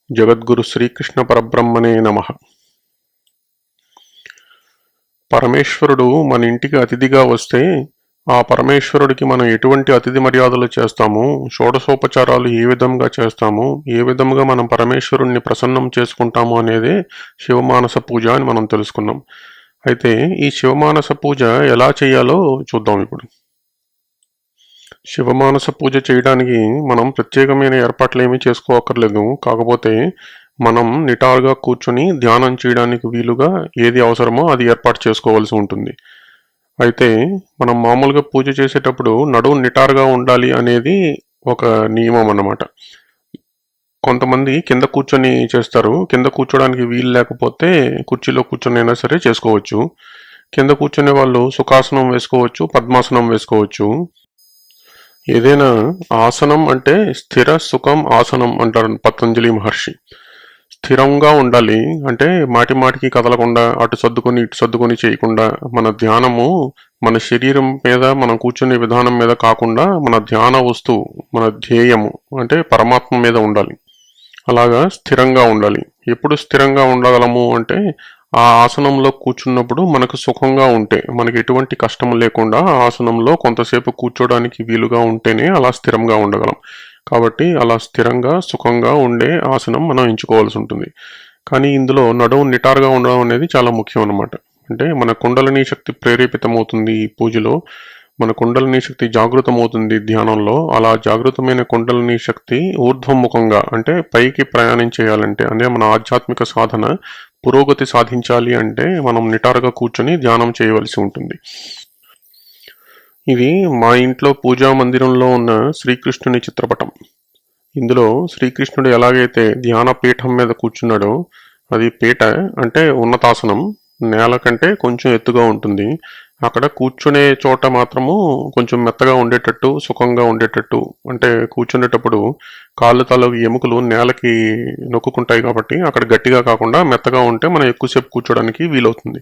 జగద్గురు శ్రీకృష్ణ పరబ్రహ్మణే నమః. పరమేశ్వరుడు మన ఇంటికి అతిథిగా వస్తే ఆ పరమేశ్వరుడికి మనం ఎటువంటి అతిథి మర్యాదలు చేస్తాము, షోడశోపచారాలు ఏ విధంగా చేస్తాము, ఏ విధంగా మనం పరమేశ్వరుణ్ణి ప్రసన్నం చేసుకుంటాము అనేదే శివమానస పూజ అని మనం తెలుసుకున్నాం. అయితే ఈ శివమానస పూజ ఎలా చేయాలో చూద్దాం. ఇప్పుడు శివమానస పూజ చేయడానికి మనం ప్రత్యేకమైన ఏర్పాట్లు ఏమీ చేసుకోవక్కర్లేదు. కాకపోతే మనం నిటారుగా కూర్చొని ధ్యానం చేయడానికి వీలుగా ఏది అవసరమో అది ఏర్పాటు చేసుకోవాల్సి ఉంటుంది. అయితే మనం మామూలుగా పూజ చేసేటప్పుడు నడుము నిటారుగా ఉండాలి అనేది ఒక నియమం అన్నమాట. కొంతమంది కింద కూర్చొని చేస్తారు. కింద కూర్చోడానికి వీలు లేకపోతే కుర్చీలో కూర్చొని అయినా సరే చేసుకోవచ్చు. కింద కూర్చునే వాళ్ళు సుఖాసనం వేసుకోవచ్చు, పద్మాసనం వేసుకోవచ్చు. ఏదైనా ఆసనం అంటే స్థిర సుఖం ఆసనం అంటారు పతంజలి మహర్షి. స్థిరంగా ఉండాలి అంటే మాటి మాటికి కదలకుండా అటు సర్దుకొని ఇటు సర్దుకొని చేయకుండా మన ధ్యానము మన శరీరం మీద మనం కూర్చునే విధానం మీద కాకుండా మన ధ్యాన వస్తువు మన ధ్యేయము అంటే పరమాత్మ మీద ఉండాలి. అలాగా స్థిరంగా ఉండాలి. ఎప్పుడు స్థిరంగా ఉండగలము అంటే ఆ ఆసనంలో కూర్చున్నప్పుడు మనకు సుఖంగా ఉంటే, మనకి ఎటువంటి కష్టం లేకుండా ఆసనంలో కొంతసేపు కూర్చోడానికి వీలుగా ఉంటేనే అలా స్థిరంగా ఉండగలం. కాబట్టి అలా స్థిరంగా సుఖంగా ఉండే ఆసనం మనం ఎంచుకోవాల్సి ఉంటుంది. కానీ ఇందులో నడుము నిటారుగా ఉండడం అనేది చాలా ముఖ్యం అన్నమాట. అంటే మన కుండలిని శక్తి ప్రేరేపితమవుతుంది ఈ పూజలో. మన కుండలిని శక్తి జాగృతమవుతుంది ధ్యానంలో. అలా జాగృతమైన కుండలిని శక్తి ఊర్ధ్వముఖంగా అంటే పైకి ప్రయాణం చేయాలంటే, అంటే మన ఆధ్యాత్మిక సాధన పురోగతి సాధించాలి అంటే మనం నిటారుగా కూర్చొని ధ్యానం చేయవలసి ఉంటుంది. ఇది మా ఇంట్లో పూజా మందిరంలో ఉన్న శ్రీకృష్ణుని చిత్రపటం. ఇందులో శ్రీకృష్ణుడు ఎలాగైతే ధ్యాన పీఠం మీద కూర్చున్నాడో, అది పీఠ అంటే ఉన్నతాసనం, నేల కంటే కొంచెం ఎత్తుగా ఉంటుంది. అక్కడ కూర్చునే చోట మాత్రము కొంచెం మెత్తగా ఉండేటట్టు, సుఖంగా ఉండేటట్టు, అంటే కూర్చునేటప్పుడు కాళ్ళు తాలూకు ఎముకలు నేలకి నొక్కుంటాయి కాబట్టి అక్కడ గట్టిగా కాకుండా మెత్తగా ఉంటే మనం ఎక్కువసేపు కూర్చోడానికి వీలవుతుంది.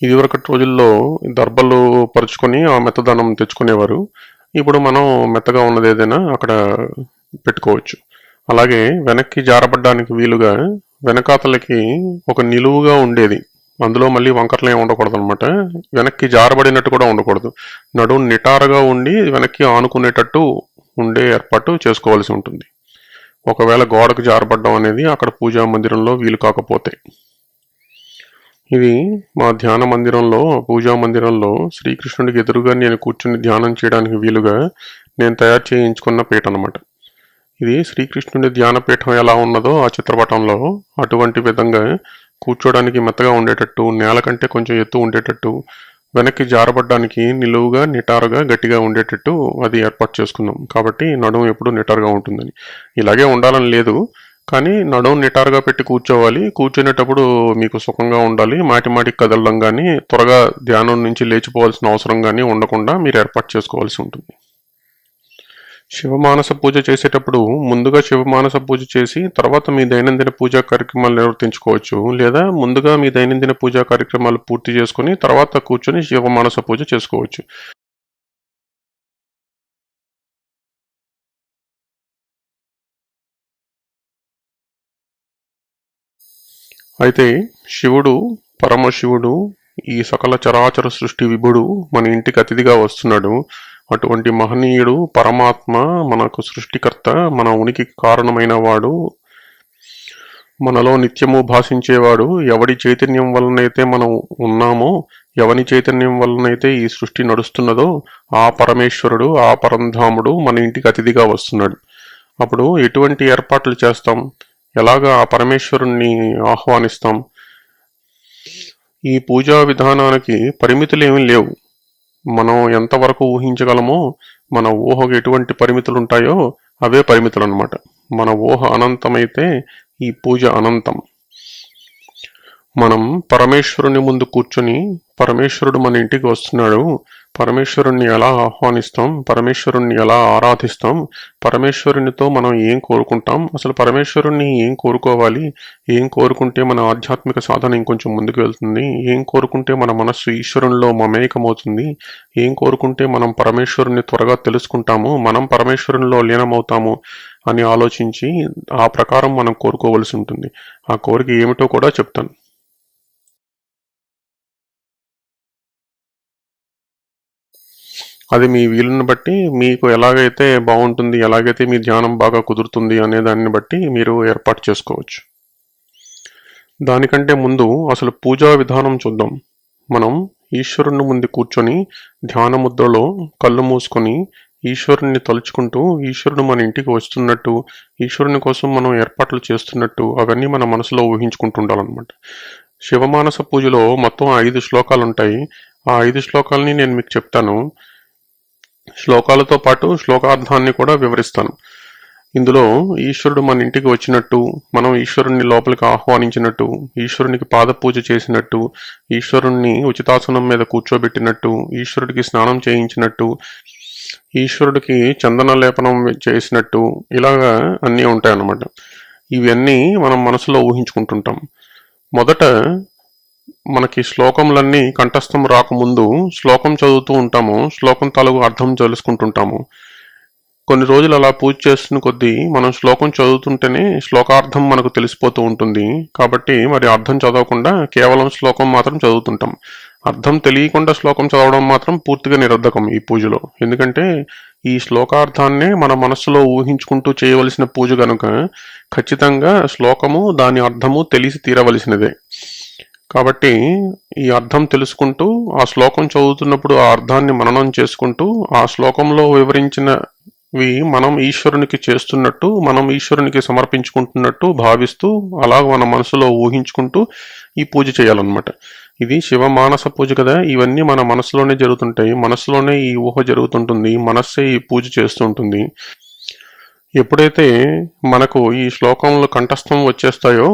ఇదివరకటి రోజుల్లో దర్బలు పరుచుకొని ఆ మెత్తదనం తెచ్చుకునేవారు. ఇప్పుడు మనం మెత్తగా ఉన్నది ఏదైనా అక్కడ పెట్టుకోవచ్చు. అలాగే వెనక్కి జారబడ్డానికి వీలుగా వెనకాతలకి ఒక నిలువుగా ఉండేది, అందులో మళ్ళీ వంకరలు ఏమి ఉండకూడదు అనమాట. వెనక్కి జారబడినట్టు కూడా ఉండకూడదు. నడుము నిటారుగా ఉండి వెనక్కి ఆనుకునేటట్టు ఉండే ఏర్పాటు చేసుకోవాల్సి ఉంటుంది. ఒకవేళ గోడకు జారబడ్డం అనేది అక్కడ పూజా మందిరంలో వీలు కాకపోతే. ఇది మా ధ్యాన మందిరంలో పూజా మందిరంలో శ్రీకృష్ణుడికి ఎదురుగా నేను కూర్చుని ధ్యానం చేయడానికి వీలుగా నేను తయారు చేయించుకున్న పీఠ అనమాట. ఇది శ్రీకృష్ణుడి ధ్యానపీఠం ఎలా ఉన్నదో ఆ చిత్రపటంలో అటువంటి విధంగా కూర్చోడానికి మెత్తగా ఉండేటట్టు, నేల కంటే కొంచెం ఎత్తు ఉండేటట్టు, వెనక్కి జారబడ్డానికి నిలువుగా నిటారుగా గట్టిగా ఉండేటట్టు అది ఏర్పాటు చేసుకున్నాం. కాబట్టి నడుము ఎప్పుడు నిటారుగా ఉంటుందని. ఇలాగే ఉండాలని లేదు, కానీ నడుము నిటారుగా పెట్టి కూర్చోవాలి. కూర్చునేటప్పుడు మీకు సుఖంగా ఉండాలి. మాటి మాటికి కదలడం కానీ త్వరగా ధ్యానం నుంచి లేచిపోవాల్సిన అవసరం కానీ ఉండకుండా మీరు ఏర్పాటు చేసుకోవాల్సి ఉంటుంది. శివమానస పూజ చేసేటప్పుడు ముందుగా శివమానస పూజ చేసి తర్వాత మీ దైనందిన పూజా కార్యక్రమాలు నిర్వర్తించుకోవచ్చు. లేదా ముందుగా మీ దైనందిన పూజా కార్యక్రమాలు పూర్తి చేసుకుని తర్వాత కూర్చొని శివమానస పూజ చేసుకోవచ్చు. అయితే శివుడు, పరమశివుడు, ఈ సకల చరాచర సృష్టి విభుడు మన ఇంటికి అతిథిగా వస్తున్నాడు. అటువంటి మహనీయుడు పరమాత్మ, మనకు సృష్టికర్త, మన ఉనికికి కారణమైన వాడు, మనలో నిత్యము భాషించేవాడు. ఎవడి చైతన్యం వలనైతే మనం ఉన్నామో, ఎవని చైతన్యం వలనైతే ఈ సృష్టి నడుస్తున్నదో ఆ పరమేశ్వరుడు, ఆ పరంధాముడు మన ఇంటికి అతిథిగా వస్తున్నాడు. అప్పుడు ఎటువంటి ఏర్పాట్లు చేస్తాం, ఎలాగా ఆ పరమేశ్వరుణ్ణి ఆహ్వానిస్తాం? ఈ పూజా విధానానికి పరిమితులు ఏమీ లేవు. మనం ఎంతవరకు ఊహించగలమో మన ఊహకు ఎటువంటి పరిమితులు ఉంటాయో అవే పరిమితులు అన్నమాట. మన ఊహ అనంతమైతే ఈ పూజ అనంతం. మనం పరమేశ్వరుని ముందు కూర్చొని పరమేశ్వరుడు మన ఇంటికి వస్తున్నాడు, పరమేశ్వరుణ్ణి ఎలా ఆహ్వానిస్తాం, పరమేశ్వరుణ్ణి ఎలా ఆరాధిస్తాం, పరమేశ్వరునితో మనం ఏం కోరుకుంటాం, అసలు పరమేశ్వరుణ్ణి ఏం కోరుకోవాలి, ఏం కోరుకుంటే మన ఆధ్యాత్మిక సాధన ఇంకొంచెం ముందుకు వెళ్తుంది, ఏం కోరుకుంటే మన మనస్సు ఈశ్వరునిలో మమేకమవుతుంది, ఏం కోరుకుంటే మనం పరమేశ్వరుని త్వరగా తెలుసుకుంటాము, మనం పరమేశ్వరునిలో లీనమవుతాము అని ఆలోచించి ఆ ప్రకారం మనం కోరుకోవలసి ఉంటుంది. ఆ కోరిక ఏమిటో కూడా చెప్తాను. అది మీ వీలుని బట్టి మీకు ఎలాగైతే బాగుంటుంది, ఎలాగైతే మీ ధ్యానం బాగా కుదురుతుంది అనే దాన్ని బట్టి మీరు ఏర్పాటు చేసుకోవచ్చు. దానికంటే ముందు అసలు పూజా విధానం చూద్దాం. మనం ఈశ్వరుని ముందు కూర్చొని ధ్యాన ముద్రలో కళ్ళు మూసుకొని ఈశ్వరుణ్ణి తలుచుకుంటూ ఈశ్వరుడు మన ఇంటికి వస్తున్నట్టు, ఈశ్వరుని కోసం మనం ఏర్పాట్లు చేస్తున్నట్టు అవన్నీ మన మనసులో ఊహించుకుంటుండాలన్నమాట. శివమానస పూజలో మొత్తం 5 శ్లోకాలు ఉంటాయి. ఆ 5 శ్లోకాలని నేను మీకు చెప్తాను. శ్లోకాలతో పాటు శ్లోకార్థాన్ని కూడా వివరిస్తాను. ఇందులో ఈశ్వరుడు మన ఇంటికి వచ్చినట్టు, మనం ఈశ్వరుణ్ణి లోపలికి ఆహ్వానించినట్టు, ఈశ్వరునికి పాద పూజ చేసినట్టు, ఈశ్వరుణ్ణి ఉచితాసనం మీద కూర్చోబెట్టినట్టు, ఈశ్వరుడికి స్నానం చేయించినట్టు, ఈశ్వరుడికి చందన లేపనం చేసినట్టు, ఇలాగా అన్నీ ఉంటాయన్నమాట. ఇవన్నీ మనం మనసులో ఊహించుకుంటుంటాం. మొదట మనకి శ్లోకములన్నీ కంఠస్థం రాకముందు శ్లోకం చదువుతూ ఉంటాము, శ్లోకం తాలూకు అర్థం తెలుసుకుంటుంటాము. కొన్ని రోజులు అలా పూజ చేస్తున్న కొద్దీ మనం శ్లోకం చదువుతుంటేనే శ్లోకార్థం మనకు తెలిసిపోతూ ఉంటుంది. కాబట్టి మరి అర్థం చదవకుండా కేవలం శ్లోకం మాత్రం చదువుతుంటాం. అర్థం తెలియకుండా శ్లోకం చదవడం మాత్రం పూర్తిగా నిరర్ధకం ఈ పూజలో. ఎందుకంటే ఈ శ్లోకార్థాన్నే మన మనస్సులో ఊహించుకుంటూ చేయవలసిన పూజ కనుక ఖచ్చితంగా శ్లోకము దాని అర్థము తెలిసి తీరవలసినదే. కాబట్టి ఈ అర్థం తెలుసుకుంటూ ఆ శ్లోకం చదువుతున్నప్పుడు ఆ అర్థాన్ని మననం చేసుకుంటూ ఆ శ్లోకంలో వివరించినవి మనం ఈశ్వరునికి చేస్తున్నట్టు, మనం ఈశ్వరునికి సమర్పించుకుంటున్నట్టు భావిస్తూ అలా మన మనసులో ఊహించుకుంటూ ఈ పూజ చేయాలన్నమాట. ఇది శివమానస పూజ కదా, ఇవన్నీ మన మనసులోనే జరుగుతుంటాయి, మనసులోనే ఈ ఊహ జరుగుతుంటుంది, మనస్సే ఈ పూజ చేస్తుంటుంది. ఎప్పుడైతే మనకు ఈ శ్లోకంలో కంఠస్థం వచ్చేస్తాయో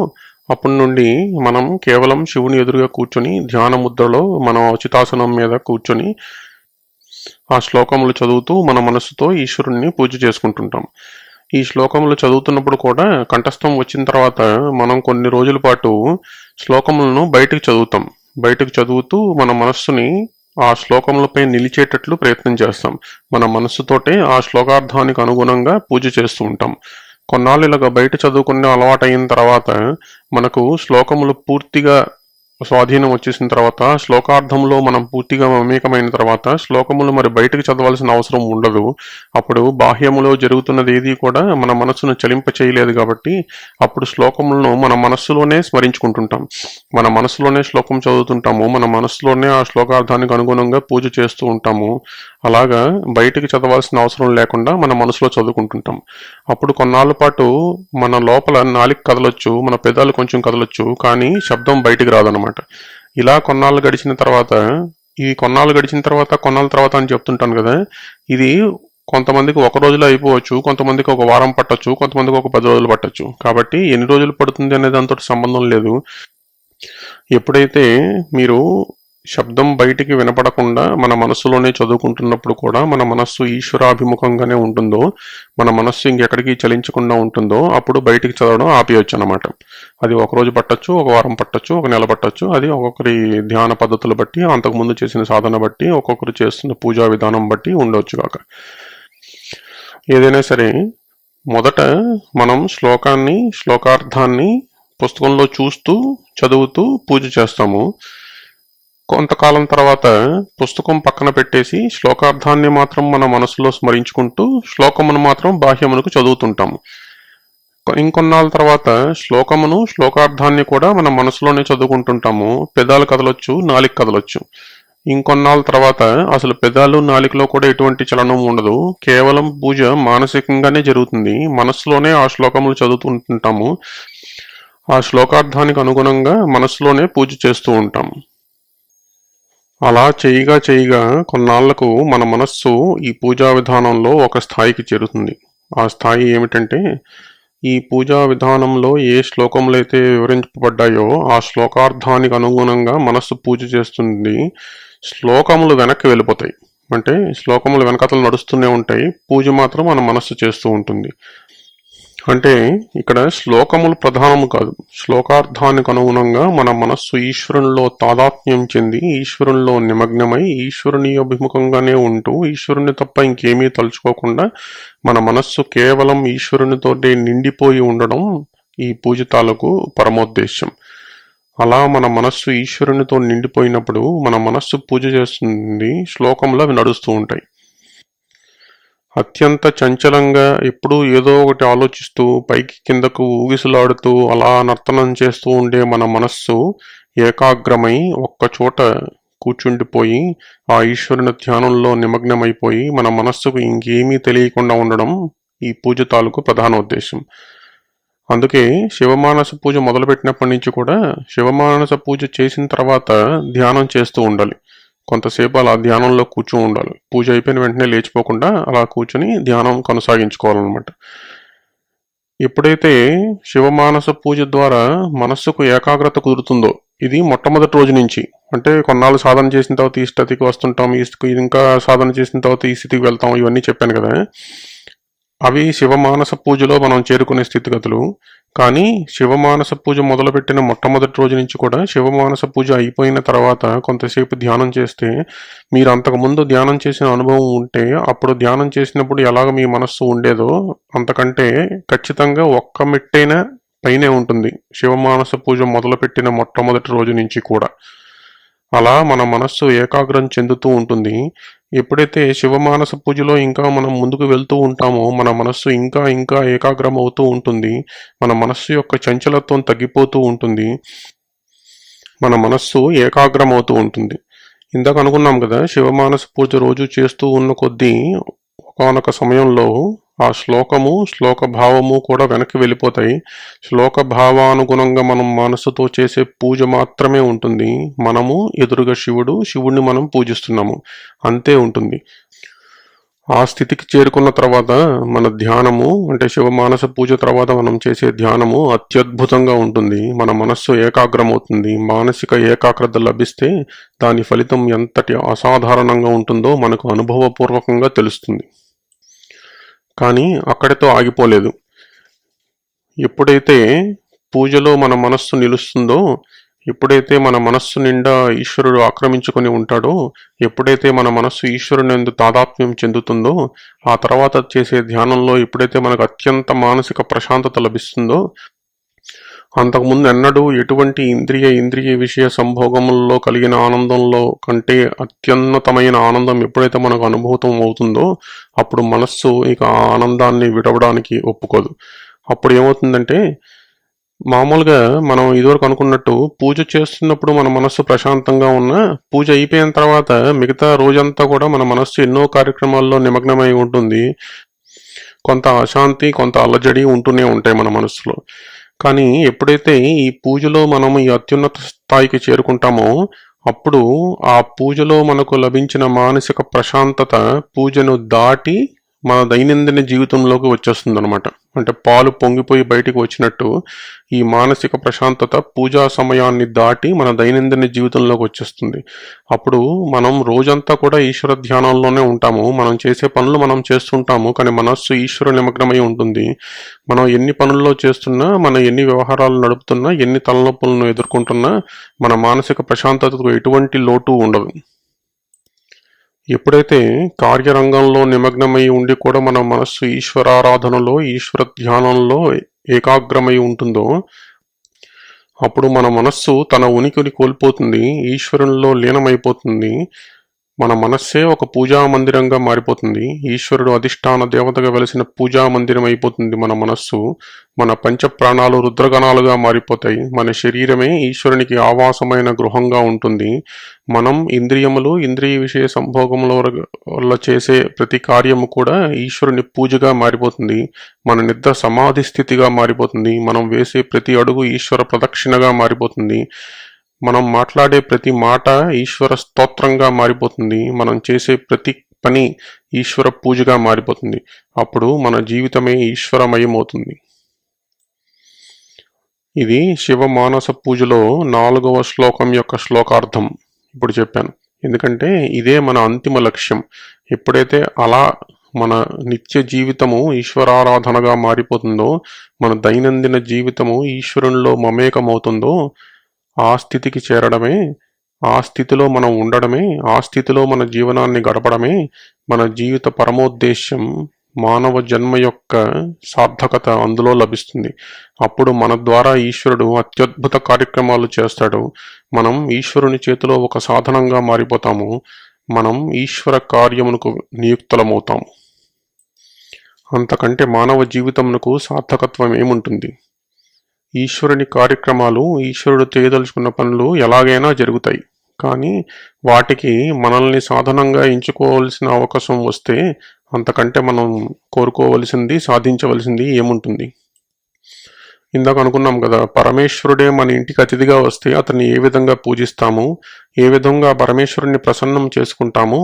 అప్పటి నుండి మనం కేవలం శివుని ఎదురుగా కూర్చొని ధ్యాన ముద్రలో మనం ఉచితాసనం మీద కూర్చొని ఆ శ్లోకములు చదువుతూ మన మనస్సుతో ఈశ్వరుణ్ణి పూజ చేసుకుంటుంటాం. ఈ శ్లోకములు చదువుతున్నప్పుడు కూడా కంఠస్థం వచ్చిన తర్వాత మనం కొన్ని రోజుల పాటు శ్లోకములను బయటకు చదువుతాం. బయటకు చదువుతూ మన మనస్సుని ఆ శ్లోకములపై నిలిచేటట్లు ప్రయత్నం చేస్తాం. మన మనస్సుతోటే ఆ శ్లోకార్థానికి అనుగుణంగా పూజ చేస్తూ ఉంటాం. కొన్నాళ్ళు ఇలాగ బయట చదువుకునే అలవాటు అయిన తర్వాత మనకు శ్లోకములు పూర్తిగా స్వాధీనం వచ్చేసిన తర్వాత, శ్లోకార్థంలో మనం పూర్తిగా మమేకమైన తర్వాత శ్లోకములు మరి బయటకు చదవాల్సిన అవసరం ఉండదు. అప్పుడు బాహ్యములో జరుగుతున్నది ఏది కూడా మన మనస్సును చలింప చేయలేదు కాబట్టి అప్పుడు శ్లోకములను మన మనస్సులోనే స్మరించుకుంటుంటాం, మన మనస్సులోనే శ్లోకం చదువుతుంటాము, మన మనస్సులోనే ఆ శ్లోకార్థానికి అనుగుణంగా పూజ చేస్తూ ఉంటాము. అలాగా బయటికి చదవాల్సిన అవసరం లేకుండా మన మనసులో చదువుకుంటుంటాం. అప్పుడు కొన్నాళ్ళ పాటు మన లోపల నాలిక కదలొచ్చు, మన పెదాలు కొంచెం కదలొచ్చు, కానీ శబ్దం బయటికి రాదనమాట. ఇలా కొన్నాళ్ళు గడిచిన తర్వాత కొన్నాళ్ళ తర్వాత అని చెప్తుంటాను కదా, ఇది కొంతమందికి ఒక రోజులో అయిపోవచ్చు, కొంతమందికి ఒక వారం పట్టొచ్చు, కొంతమందికి ఒక 10 రోజులు పట్టొచ్చు. కాబట్టి ఎన్ని రోజులు పడుతుంది అనే దాంతో సంబంధం లేదు. ఎప్పుడైతే మీరు శబ్దం బయటికి వినపడకుండా మన మనస్సులోనే చదువుకుంటున్నప్పుడు కూడా మన మనస్సు ఈశ్వరాభిముఖంగానే ఉంటుందో, మన మనస్సు ఇంకెక్కడికి చలించకుండా ఉంటుందో అప్పుడు బయటికి చదవడం ఆపేయచ్చు అనమాట. అది ఒక రోజు పట్టొచ్చు, ఒక వారం పట్టొచ్చు, ఒక నెల పట్టొచ్చు. అది ఒక్కొక్కరి ధ్యాన పద్ధతులు బట్టి, అంతకుముందు చేసిన సాధన బట్టి, ఒక్కొక్కరు చేస్తున్న పూజా విధానం బట్టి ఉండొచ్చు కాక. ఏదైనా సరే మొదట మనం శ్లోకార్థాన్ని పుస్తకంలో చూస్తూ చదువుతూ పూజ చేస్తాము. కొంతకాలం తర్వాత పుస్తకం పక్కన పెట్టేసి శ్లోకార్థాన్ని మాత్రం మన మనసులో స్మరించుకుంటూ శ్లోకమును మాత్రం బాహ్యమునకు చదువుతుంటాము. ఇంకొన్నాళ్ళ తర్వాత శ్లోకార్థాన్ని కూడా మన మనసులోనే చదువుకుంటుంటాము. పెదాలు కదలొచ్చు, నాలిక కదలొచ్చు. ఇంకొన్నాళ్ళ తర్వాత అసలు పెదాలు నాలికలో కూడా ఎటువంటి చలనం ఉండదు, కేవలం పూజ మానసికంగానే జరుగుతుంది. మనసులోనే ఆ శ్లోకములు చదువుతుంటాము. ఆ శ్లోకార్థానికి అనుగుణంగా మనసులోనే పూజ చేస్తూ ఉంటాము. అలా చేయగా చేయగా కొన్నాళ్లకు మన మనస్సు ఈ పూజా విధానంలో ఒక స్థాయికి చేరుతుంది. ఆ స్థాయి ఏమిటంటే, ఈ పూజా విధానంలో ఏ శ్లోకములు అయితే వివరించబడ్డాయో ఆ శ్లోకార్థానికి అనుగుణంగా మనస్సు పూజ చేస్తుంది. శ్లోకములు వెనక్కి వెళ్ళిపోతాయి. అంటే శ్లోకములు వెనకతలు నడుస్తూనే ఉంటాయి, పూజ మాత్రం మన మనస్సు చేస్తూ ఉంటుంది. అంటే ఇక్కడ శ్లోకములు ప్రధానము కాదు, శ్లోకార్థానికి అనుగుణంగా మన మనస్సు ఈశ్వరునిలో తాదాత్మ్యం చెంది ఈశ్వరునిలో నిమగ్నమై ఈశ్వరుని అభిముఖంగానే ఉంటూ ఈశ్వరుని తప్ప ఇంకేమీ తలుచుకోకుండా మన మనస్సు కేవలం ఈశ్వరునితోటే నిండిపోయి ఉండడం ఈ పూజ తాలూకు పరమోద్దేశ్యం. అలా మన మనస్సు ఈశ్వరునితో నిండిపోయినప్పుడు మన మనస్సు పూజ చేస్తుంది, శ్లోకములు అవి నడుస్తూ ఉంటాయి. అత్యంత చంచలంగా ఎప్పుడూ ఏదో ఒకటి ఆలోచిస్తూ పైకి కిందకు ఊగిసలాడుతూ అలా నర్తనం చేస్తూ ఉండే మన మనస్సు ఏకాగ్రమై ఒక్కచోట కూర్చుండిపోయి ఆ ఈశ్వరుని ధ్యానంలో నిమగ్నమైపోయి మన మనస్సుకు ఇంకేమీ తెలియకుండా ఉండడం ఈ పూజ తాలూకు ప్రధాన ఉద్దేశం. అందుకే శివమానస పూజ మొదలుపెట్టినప్పటి నుంచి కూడా శివమానస పూజ చేసిన తర్వాత ధ్యానం చేస్తూ ఉండాలి. కొంతసేపు అలా ధ్యానంలో కూర్చొని ఉండాలి. పూజ అయిపోయిన వెంటనే లేచిపోకుండా అలా కూర్చొని ధ్యానం కొనసాగించుకోవాలన్నమాట. ఎప్పుడైతే శివమానస పూజ ద్వారా మనస్సుకు ఏకాగ్రత కుదురుతుందో, ఇది మొట్టమొదటి రోజు నుంచి, అంటే కొన్నాళ్ళు సాధన చేసిన తర్వాత ఈ స్థితికి వస్తుంటాం, ఇంకా సాధన చేసిన తర్వాత ఈ స్థితికి వెళ్తాం, ఇవన్నీ చెప్పాను కదా. అవి శివమానస పూజలో మనం చేరుకునే స్థితిగతులు. కానీ శివమానస పూజ మొదలుపెట్టిన మొట్టమొదటి రోజు నుంచి కూడా శివమానస పూజ అయిపోయిన తర్వాత కొంతసేపు ధ్యానం చేస్తే, మీరు అంతకుముందు ధ్యానం చేసిన అనుభవం ఉంటే అప్పుడు ధ్యానం చేసినప్పుడు ఎలాగ మీ మనస్సు ఉండేదో అంతకంటే ఖచ్చితంగా ఒక్క మెట్టైనా పైనే ఉంటుంది శివమానస పూజ మొదలుపెట్టిన మొట్టమొదటి రోజు నుంచి కూడా. అలా మన మనస్సు ఏకాగ్రం చెందుతూ ఉంటుంది. ఎప్పుడైతే శివమానస పూజలో ఇంకా మనం ముందుకు వెళ్తూ ఉంటామో మన మనస్సు ఇంకా ఇంకా ఏకాగ్రం అవుతూ ఉంటుంది. మన మనస్సు యొక్క చంచలత్వం తగ్గిపోతూ ఉంటుంది. మన మనస్సు ఏకాగ్రం అవుతూ ఉంటుంది. ఇందాక అనుకున్నాం కదా, శివమానస పూజ రోజు చేస్తూ ఉన్న కొద్దీ ఒకానొక సమయంలో ఆ శ్లోకము శ్లోక భావము కూడా వెనక్కి వెళ్ళిపోతాయి. శ్లోక భావానుగుణంగా మనం మనసుతో చేసే పూజ మాత్రమే ఉంటుంది. మనము ఎదురుగా శివుడిని మనం పూజిస్తున్నాము, అంతే ఉంటుంది. ఆ స్థితికి చేరుకున్న తర్వాత మన ధ్యానము, అంటే శివమానస పూజ తర్వాత మనం చేసే ధ్యానము అత్యద్భుతంగా ఉంటుంది. మన మనస్సు ఏకాగ్రమవుతుంది. మానసిక ఏకాగ్రత లభిస్తే దాని ఫలితం ఎంతటి అసాధారణంగా ఉంటుందో మనకు అనుభవపూర్వకంగా తెలుస్తుంది. కానీ అక్కడితో ఆగిపోలేదు. ఎప్పుడైతే పూజలో మన మనస్సు నిలుస్తుందో, ఎప్పుడైతే మన మనస్సు నిండా ఈశ్వరుడు ఆక్రమించుకొని ఉంటాడో, ఎప్పుడైతే మన మనస్సు ఈశ్వరుని యందు తాదాత్మ్యం చెందుతుందో, ఆ తర్వాత చేసే ధ్యానంలో ఎప్పుడైతే మనకు అత్యంత మానసిక ప్రశాంతత లభిస్తుందో, అంతకుముందు ఎన్నడూ ఎటువంటి ఇంద్రియ విషయ సంభోగముల్లో కలిగిన ఆనందంలో కంటే అత్యున్నతమైన ఆనందం ఎప్పుడైతే మనకు అనుభూతం అవుతుందో అప్పుడు మనస్సు ఇక ఆ ఆనందాన్ని విడవడానికి ఒప్పుకోదు. అప్పుడు ఏమవుతుందంటే, మామూలుగా మనం ఇదివరకు అనుకున్నట్టు పూజ చేస్తున్నప్పుడు మన మనస్సు ప్రశాంతంగా ఉన్నా పూజ అయిపోయిన తర్వాత మిగతా రోజంతా కూడా మన మనస్సు ఎన్నో కార్యక్రమాల్లో నిమగ్నమై ఉంటుంది. కొంత అశాంతి, కొంత అలజడి ఉంటూనే ఉంటాయి మన మనస్సులో. కానీ ఎప్పుడైతే ఈ పూజలో మనం ఈ అత్యున్నత స్థాయికి చేరుకుంటామో అప్పుడు ఆ పూజలో మనకు లభించిన మానసిక ప్రశాంతత పూజను దాటి మన దైనందిన జీవితంలోకి వచ్చేస్తుంది అనమాట. అంటే పాలు పొంగిపోయి బయటికి వచ్చినట్టు ఈ మానసిక ప్రశాంతత పూజా సమయాన్ని దాటి మన దైనందిన జీవితంలోకి వచ్చేస్తుంది. అప్పుడు మనం రోజంతా కూడా ఈశ్వర ధ్యానంలోనే ఉంటాము. మనం చేసే పనులు మనం చేస్తుంటాము, కానీ మనస్సు ఈశ్వర నిమగ్నమై ఉంటుంది. మనం ఎన్ని పనుల్లో చేస్తున్నా, మనం ఎన్ని వ్యవహారాలు నడుపుతున్నా, ఎన్ని తలనొప్పులను ఎదుర్కొంటున్నా మన మానసిక ప్రశాంతతకు ఎటువంటి లోటు ఉండదు. ఎప్పుడైతే కార్యరంగంలో నిమగ్నమై ఉండి కూడా మన మనస్సు ఈశ్వరారాధనలో, ఈశ్వర ధ్యానంలో ఏకాగ్రమై ఉంటుందో అప్పుడు మన మనస్సు తన ఉనికిని కోల్పోతుంది, ఈశ్వరునిలో లీనమైపోతుంది. మన మనస్సే ఒక పూజా మందిరంగా మారిపోతుంది. ఈశ్వరుడు అధిష్టాన దేవతగా వెలిసిన పూజా మందిరం అయిపోతుంది మన మనస్సు. మన పంచ ప్రాణాలు రుద్రగణాలుగా మారిపోతాయి. మన శరీరమే ఈశ్వరునికి ఆవాసమైన గృహంగా ఉంటుంది. మనం ఇంద్రియములు, ఇంద్రియ విషయ సంభోగముల వల్ల చేసే ప్రతి కార్యము కూడా ఈశ్వరుని పూజగా మారిపోతుంది. మన నిద్ర సమాధి స్థితిగా మారిపోతుంది. మనం వేసే ప్రతి అడుగు ఈశ్వర ప్రదక్షిణగా మారిపోతుంది. మనం మాట్లాడే ప్రతి మాట ఈశ్వర స్తోత్రంగా మారిపోతుంది. మనం చేసే ప్రతి పని ఈశ్వర పూజగా మారిపోతుంది. అప్పుడు మన జీవితమే ఈశ్వరమయమవుతుంది. ఇది శివ మానస పూజలో 4వ శ్లోకం యొక్క శ్లోకార్థం ఇప్పుడు చెప్పాను. ఎందుకంటే ఇదే మన అంతిమ లక్ష్యం. ఎప్పుడైతే అలా మన నిత్య జీవితము ఈశ్వరారాధనగా మారిపోతుందో, మన దైనందిన జీవితము ఈశ్వరునిలో మమేకమవుతుందో, ఆ స్థితికి చేరడమే, ఆ స్థితిలో మనం ఉండడమే, ఆ స్థితిలో మన జీవనాన్ని గడపడమే మన జీవిత పరమోద్దేశ్యం. మానవ జన్మ యొక్క సార్థకత అందులో లభిస్తుంది. అప్పుడు మన ద్వారా ఈశ్వరుడు అత్యద్భుత కార్యక్రమాలు చేస్తాడు. మనం ఈశ్వరుని చేతిలో ఒక సాధనంగా మారిపోతాము. మనం ఈశ్వర కార్యమునకు నియుక్తులమవుతాము. అంతకంటే మానవ జీవితమునకు సార్థకత్వం ఏముంటుంది? ఈశ్వరుని కార్యక్రమాలు, ఈశ్వరుడు చేయదలుచుకున్న పనులు ఎలాగైనా జరుగుతాయి. కానీ వాటికి మనల్ని సాధనంగా ఎంచుకోవాల్సిన అవకాశం వస్తే అంతకంటే మనం కోరుకోవలసింది, సాధించవలసింది ఏముంటుంది? ఇందాక అనుకున్నాం కదా, పరమేశ్వరుడే మన ఇంటికి అతిథిగా వస్తే అతన్ని ఏ విధంగా పూజిస్తాము, ఏ విధంగా పరమేశ్వరుణ్ణి ప్రసన్నం చేసుకుంటాము,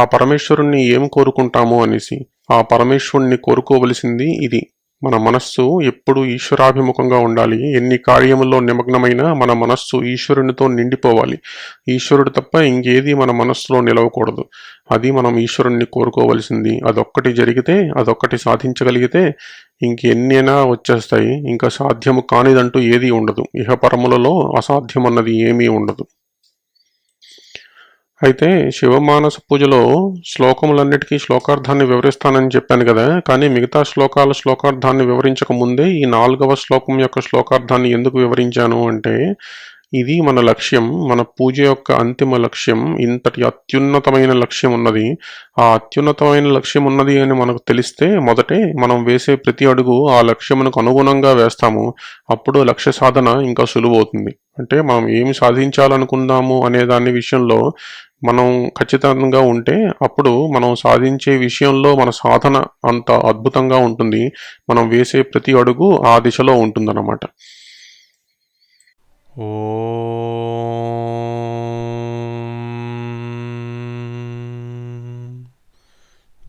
ఆ పరమేశ్వరుణ్ణి ఏం కోరుకుంటాము అనేసి. ఆ పరమేశ్వరుణ్ణి కోరుకోవలసింది ఇది. మన మనస్సు ఎప్పుడు ఈశ్వరాభిముఖంగా ఉండాలి. ఎన్ని కార్యముల్లో నిమగ్నమైనా మన మనస్సు ఈశ్వరునితో నిండిపోవాలి. ఈశ్వరుడు తప్ప ఇంకేది మన మనస్సులో నిలవకూడదు. అది మనం ఈశ్వరుణ్ణి కోరుకోవలసింది. అదొక్కటి జరిగితే, అదొక్కటి సాధించగలిగితే ఇంకెన్నైనా వచ్చేస్తాయి. ఇంకా సాధ్యము కానిదంటూ ఏదీ ఉండదు. ఇహపరములలో అసాధ్యమన్నది ఏమీ ఉండదు. అయితే శివమానస పూజలో శ్లోకములన్నిటికీ శ్లోకార్థాన్ని వివరిస్తానని చెప్పాను కదా, కానీ మిగతా శ్లోకాల శ్లోకార్థాన్ని వివరించక ముందే ఈ 4వ శ్లోకం యొక్క శ్లోకార్థాన్ని ఎందుకు వివరించాను అంటే, ఇది మన లక్ష్యం, మన పూజ యొక్క అంతిమ లక్ష్యం. ఇంతటి అత్యున్నతమైన లక్ష్యం ఉన్నది. ఆ అత్యున్నతమైన లక్ష్యం ఉన్నది అని మనకు తెలిస్తే మొదటే మనం వేసే ప్రతి అడుగు ఆ లక్ష్యమునకు అనుగుణంగా వేస్తాము. అప్పుడు లక్ష్య సాధన ఇంకా సులువవుతుంది. అంటే మనం ఏమి సాధించాలనుకుందాము అనే దాని విషయంలో మనం ఖచ్చితంగా ఉంటే అప్పుడు మనం సాధించే విషయంలో మన సాధన అంత అద్భుతంగా ఉంటుంది. మనం వేసే ప్రతి అడుగు ఆ దిశలో ఉంటుందన్నమాట.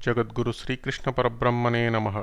జగద్గురు శ్రీకృష్ణ పరబ్రహ్మణే నమః.